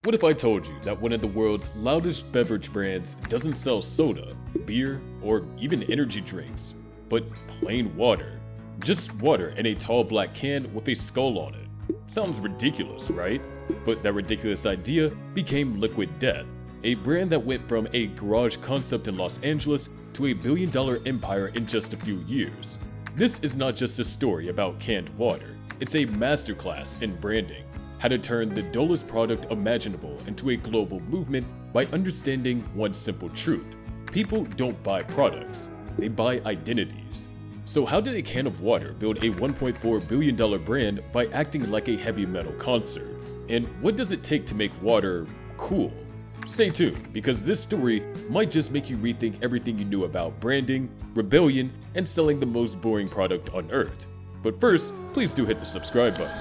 What if I told you that one of the world's loudest beverage brands doesn't sell soda, beer, or even energy drinks, but plain water? Just water in a tall black can with a skull on it. Sounds ridiculous, right? But that ridiculous idea became Liquid Death, a brand that went from a garage concept in Los Angeles to a billion-dollar empire in just a few years. This is not just a story about canned water, it's a masterclass in branding. How to turn the dullest product imaginable into a global movement by understanding one simple truth. People don't buy products, they buy identities. So how did a can of water build a $1.4 billion brand by acting like a heavy metal concert? And what does it take to make water cool? Stay tuned, because this story might just make you rethink everything you knew about branding, rebellion, and selling the most boring product on earth. But first, please do hit the subscribe button.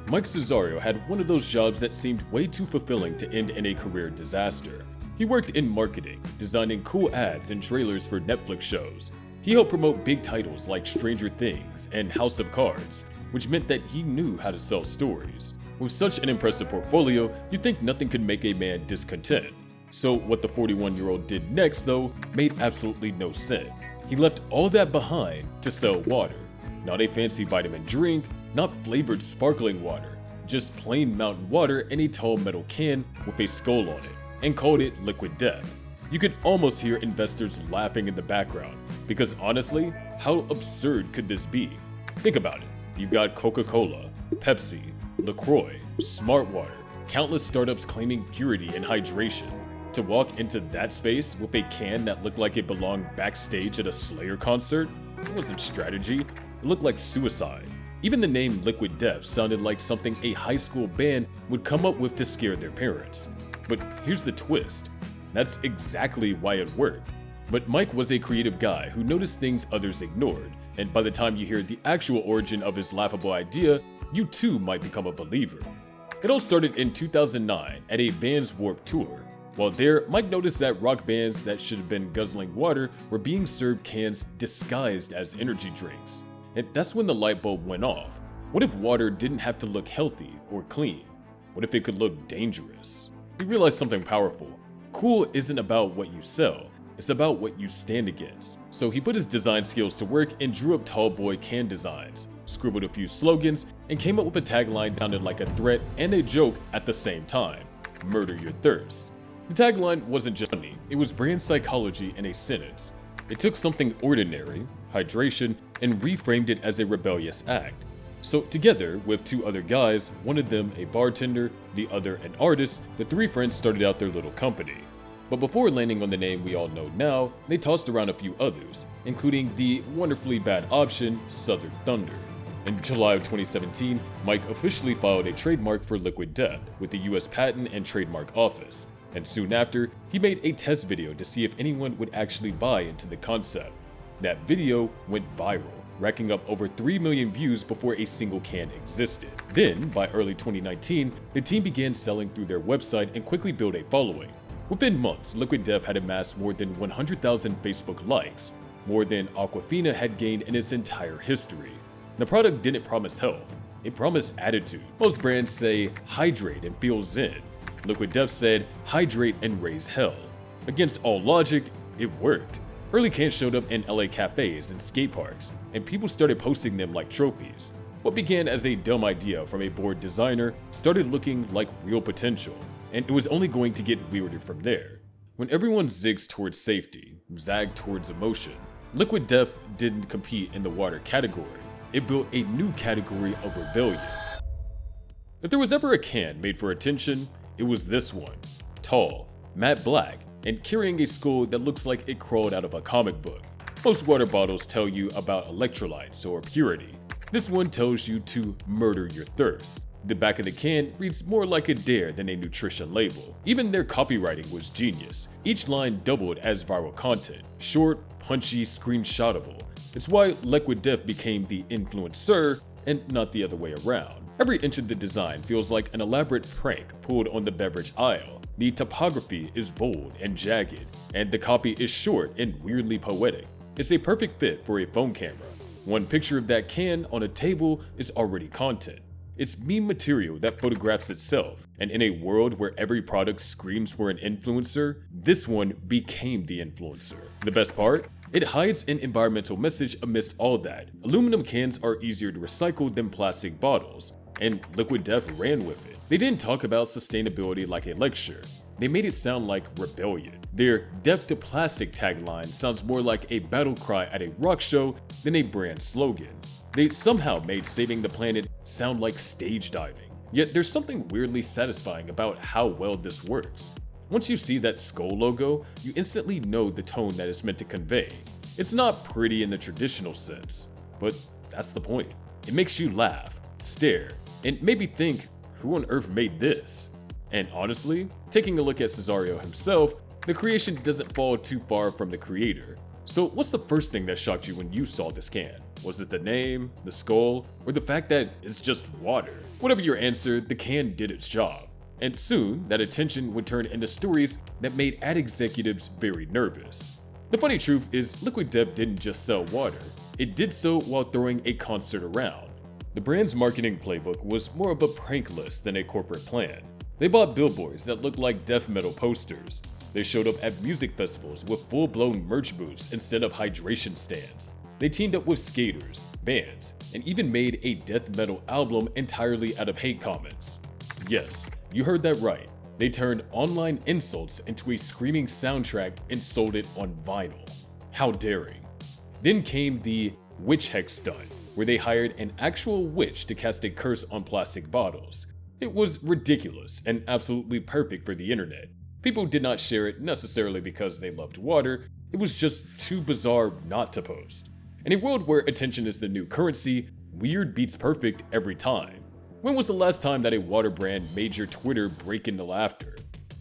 Mike Cessario had one of those jobs that seemed way too fulfilling to end in a career disaster. He worked in marketing, designing cool ads and trailers for Netflix shows. He helped promote big titles like Stranger Things and House of Cards, which meant that he knew how to sell stories. With such an impressive portfolio, you'd think nothing could make a man discontent. So what the 41-year-old did next, though, made absolutely no sense. He left all that behind to sell water. Not a fancy vitamin drink, not flavored sparkling water, just plain mountain water in a tall metal can with a skull on it, and called it Liquid Death. You could almost hear investors laughing in the background, because honestly, how absurd could this be? Think about it. You've got Coca-Cola, Pepsi, LaCroix, Smart Water, countless startups claiming purity and hydration. To walk into that space with a can that looked like it belonged backstage at a Slayer concert? It wasn't strategy, it looked like suicide. Even the name Liquid Death sounded like something a high school band would come up with to scare their parents. But here's the twist. That's exactly why it worked. But Mike was a creative guy who noticed things others ignored, and by the time you hear the actual origin of his laughable idea, you too might become a believer. It all started in 2009 at a Vans Warped Tour. While there, Mike noticed that rock bands that should have been guzzling water were being served cans disguised as energy drinks. And that's when the light bulb went off. What if water didn't have to look healthy or clean? What if it could look dangerous? He realized something powerful. Cool isn't about what you sell, it's about what you stand against. So he put his design skills to work and drew up tall boy can designs, scribbled a few slogans, and came up with a tagline that sounded like a threat and a joke at the same time: murder your thirst. The tagline wasn't just funny, it was brand psychology in a sentence. It took something ordinary, hydration, and reframed it as a rebellious act. So together with two other guys, one of them a bartender, the other an artist, the three friends started out their little company. But before landing on the name we all know now, they tossed around a few others, including the wonderfully bad option, Southern Thunder. In July of 2017, Mike officially filed a trademark for Liquid Death with the US Patent and Trademark Office. And soon after, he made a test video to see if anyone would actually buy into the concept. That video went viral, racking up over 3 million views before a single can existed. Then, by early 2019, the team began selling through their website and quickly built a following. Within months, Liquid Death had amassed more than 100,000 Facebook likes, more than Aquafina had gained in its entire history. The product didn't promise health, it promised attitude. Most brands say, hydrate and feel zen. Liquid Death said, hydrate and raise hell. Against all logic, it worked. Early cans showed up in LA cafes and skate parks, and people started posting them like trophies. What began as a dumb idea from a bored designer started looking like real potential, and it was only going to get weirder from there. When everyone zigs towards safety, zagged towards emotion, Liquid Death didn't compete in the water category. It built a new category of rebellion. If there was ever a can made for attention, it was this one. Tall, matte black, and carrying a skull that looks like it crawled out of a comic book. Most water bottles tell you about electrolytes or purity. This one tells you to murder your thirst. The back of the can reads more like a dare than a nutrition label. Even their copywriting was genius. Each line doubled as viral content. Short, punchy, screenshotable. It's why Liquid Death became the influencer and not the other way around. Every inch of the design feels like an elaborate prank pulled on the beverage aisle. The typography is bold and jagged, and the copy is short and weirdly poetic. It's a perfect fit for a phone camera. One picture of that can on a table is already content. It's meme material that photographs itself, and in a world where every product screams for an influencer, this one became the influencer. The best part? It hides an environmental message amidst all that. Aluminum cans are easier to recycle than plastic bottles, and Liquid Death ran with it. They didn't talk about sustainability like a lecture. They made it sound like rebellion. Their "Death to Plastic" tagline sounds more like a battle cry at a rock show than a brand slogan. They somehow made saving the planet sound like stage diving. Yet there's something weirdly satisfying about how well this works. Once you see that skull logo, you instantly know the tone that it's meant to convey. It's not pretty in the traditional sense, but that's the point. It makes you laugh, stare, and maybe think, who on earth made this? And honestly, taking a look at Cessario himself, the creation doesn't fall too far from the creator. So what's the first thing that shocked you when you saw this can? Was it the name, the skull, or the fact that it's just water? Whatever your answer, the can did its job. And soon, that attention would turn into stories that made ad executives very nervous. The funny truth is, Liquid Death didn't just sell water. It did so while throwing a concert around. The brand's marketing playbook was more of a prank list than a corporate plan. They bought billboards that looked like death metal posters. They showed up at music festivals with full-blown merch booths instead of hydration stands. They teamed up with skaters, bands, and even made a death metal album entirely out of hate comments. Yes, you heard that right. They turned online insults into a screaming soundtrack and sold it on vinyl. How daring. Then came the witch hex stunt, where they hired an actual witch to cast a curse on plastic bottles. It was ridiculous and absolutely perfect for the internet. People did not share it necessarily because they loved water, it was just too bizarre not to post. In a world where attention is the new currency, weird beats perfect every time. When was the last time that a water brand made your Twitter break into laughter?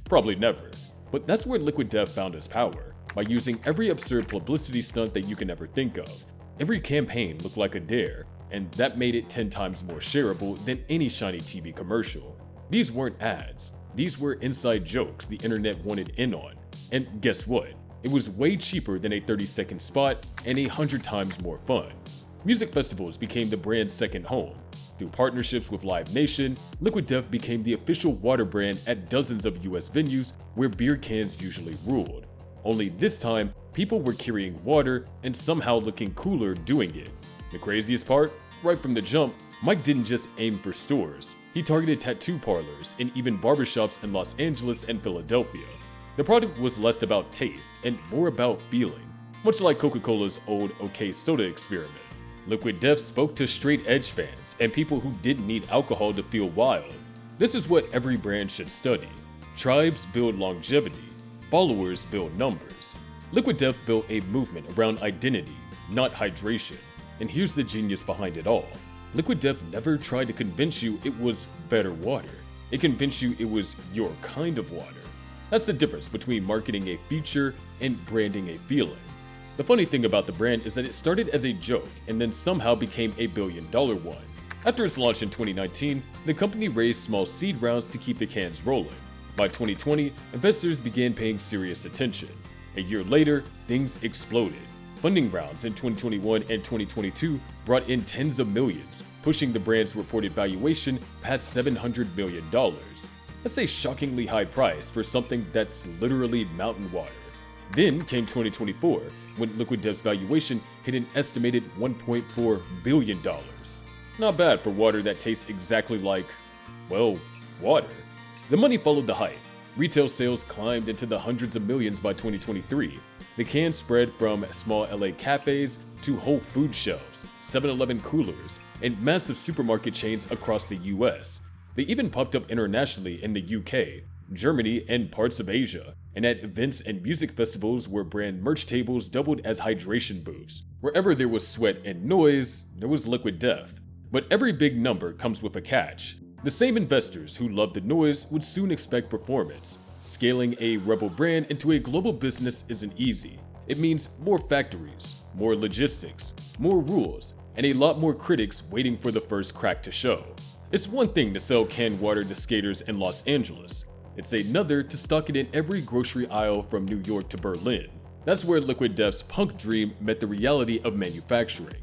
Probably never. But that's where Liquid Death found its power, by using every absurd publicity stunt that you can ever think of. Every campaign looked like a dare, and that made it 10 times more shareable than any shiny TV commercial. These weren't ads. These were inside jokes the internet wanted in on. And guess what? It was way cheaper than a 30-second spot and 100 times more fun. Music festivals became the brand's second home. Through partnerships with Live Nation, Liquid Death became the official water brand at dozens of US venues where beer cans usually ruled. Only this time, people were carrying water and somehow looking cooler doing it. The craziest part? Right from the jump, Mike didn't just aim for stores. He targeted tattoo parlors and even barbershops in Los Angeles and Philadelphia. The product was less about taste and more about feeling, much like Coca-Cola's old OK Soda experiment. Liquid Death spoke to straight-edge fans and people who didn't need alcohol to feel wild. This is what every brand should study. Tribes build longevity. Followers build numbers. Liquid Death built a movement around identity, not hydration. And here's the genius behind it all. Liquid Death never tried to convince you it was better water. It convinced you it was your kind of water. That's the difference between marketing a feature and branding a feeling. The funny thing about the brand is that it started as a joke and then somehow became a billion-dollar one. After its launch in 2019, the company raised small seed rounds to keep the cans rolling. By 2020, investors began paying serious attention. A year later, things exploded. Funding rounds in 2021 and 2022 brought in tens of millions, pushing the brand's reported valuation past $700 million. That's a shockingly high price for something that's literally mountain water. Then came 2024, when Liquid Death's valuation hit an estimated $1.4 billion. Not bad for water that tastes exactly like, well, water. The money followed the hype. Retail sales climbed into the hundreds of millions by 2023. The can spread from small LA cafes to Whole Foods shelves, 7-Eleven coolers, and massive supermarket chains across the US. They even popped up internationally in the UK, Germany, and parts of Asia, and at events and music festivals where brand merch tables doubled as hydration booths. Wherever there was sweat and noise, there was Liquid Death. But every big number comes with a catch. The same investors who loved the noise would soon expect performance. Scaling a rebel brand into a global business isn't easy. It means more factories, more logistics, more rules, and a lot more critics waiting for the first crack to show. It's one thing to sell canned water to skaters in Los Angeles. It's another to stock it in every grocery aisle from New York to Berlin. That's where Liquid Death's punk dream met the reality of manufacturing.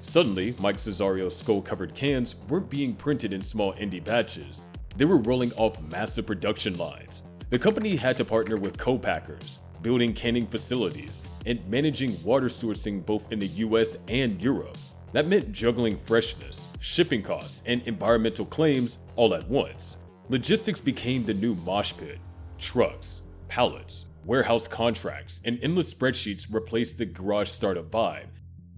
Suddenly, Mike Cessario's skull-covered cans weren't being printed in small indie batches. They were rolling off massive production lines. The company had to partner with co-packers, building canning facilities, and managing water sourcing both in the US and Europe. That meant juggling freshness, shipping costs, and environmental claims all at once. Logistics became the new mosh pit. Trucks, pallets, warehouse contracts, and endless spreadsheets replaced the garage startup vibe.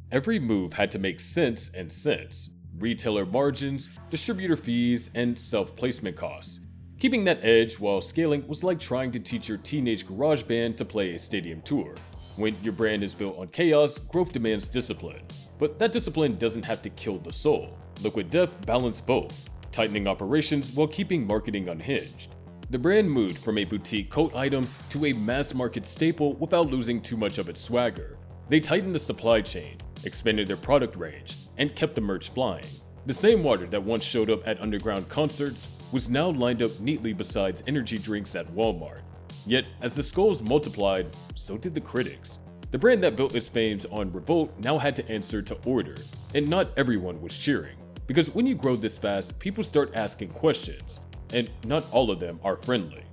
Every move had to make sense and cents. Retailer margins, distributor fees, and self-placement costs. Keeping that edge while scaling was like trying to teach your teenage garage band to play a stadium tour. When your brand is built on chaos, growth demands discipline. But that discipline doesn't have to kill the soul. Liquid Death balanced both, tightening operations while keeping marketing unhinged. The brand moved from a boutique cult item to a mass-market staple without losing too much of its swagger. They tightened the supply chain, expanded their product range, and kept the merch flying. The same water that once showed up at underground concerts was now lined up neatly beside energy drinks at Walmart. Yet, as the skulls multiplied, so did the critics. The brand that built its fame on revolt now had to answer to order, and not everyone was cheering. Because when you grow this fast, people start asking questions, and not all of them are friendly.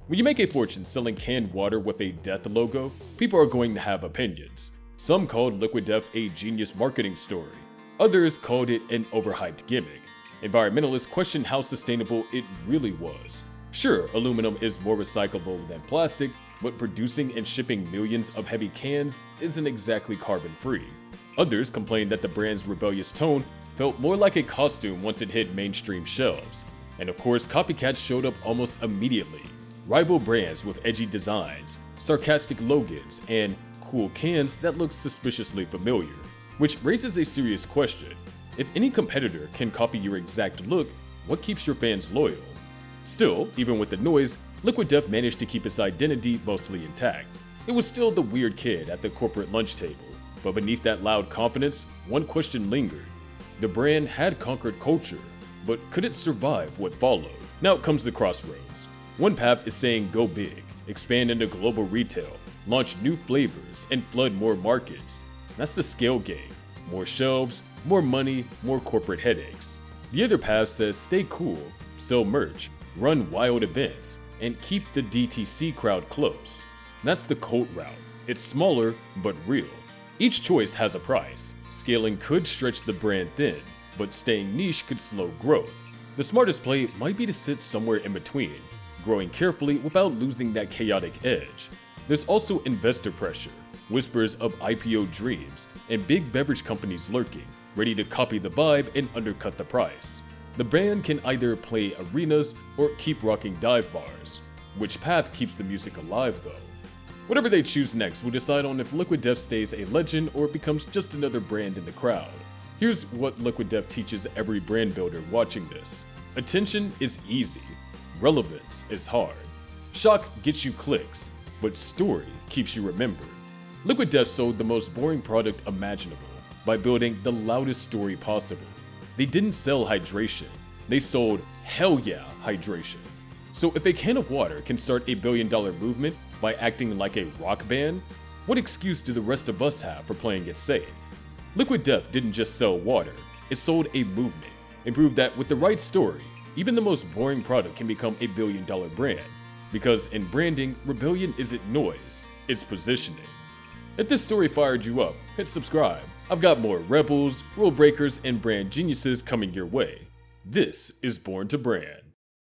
When you make a fortune selling canned water with a death logo, people are going to have opinions. Some called Liquid Death a genius marketing story. Others called it an overhyped gimmick. Environmentalists questioned how sustainable it really was. Sure, aluminum is more recyclable than plastic, but producing and shipping millions of heavy cans isn't exactly carbon-free. Others complained that the brand's rebellious tone felt more like a costume once it hit mainstream shelves. And of course, copycats showed up almost immediately. Rival brands with edgy designs, sarcastic logos, and cool cans that look suspiciously familiar. Which raises a serious question. If any competitor can copy your exact look, what keeps your fans loyal? Still, even with the noise, Liquid Death managed to keep its identity mostly intact. It was still the weird kid at the corporate lunch table. But beneath that loud confidence, one question lingered. The brand had conquered culture, but could it survive what followed? Now comes the crossroads. One path is saying go big, expand into global retail, launch new flavors, and flood more markets. That's the scale game. More shelves, more money, more corporate headaches. The other path says stay cool, sell merch, run wild events, and keep the DTC crowd close. That's the cult route. It's smaller, but real. Each choice has a price. Scaling could stretch the brand thin, but staying niche could slow growth. The smartest play might be to sit somewhere in between, growing carefully without losing that chaotic edge. There's also investor pressure, whispers of IPO dreams, and big beverage companies lurking, ready to copy the vibe and undercut the price. The brand can either play arenas or keep rocking dive bars. Which path keeps the music alive though? Whatever they choose next will decide on if Liquid Death stays a legend or becomes just another brand in the crowd. Here's what Liquid Death teaches every brand builder watching this. Attention is easy. Relevance is hard. Shock gets you clicks, but story keeps you remembered. Liquid Death sold the most boring product imaginable by building the loudest story possible. They didn't sell hydration, they sold hell yeah hydration. So if a can of water can start a billion-dollar movement by acting like a rock band, what excuse do the rest of us have for playing it safe? Liquid Death didn't just sell water, it sold a movement. It proved that with the right story, even the most boring product can become a billion-dollar brand. Because in branding, rebellion isn't noise, it's positioning. If this story fired you up, hit subscribe. I've got more rebels, rule breakers, and brand geniuses coming your way. This is Born to Brand.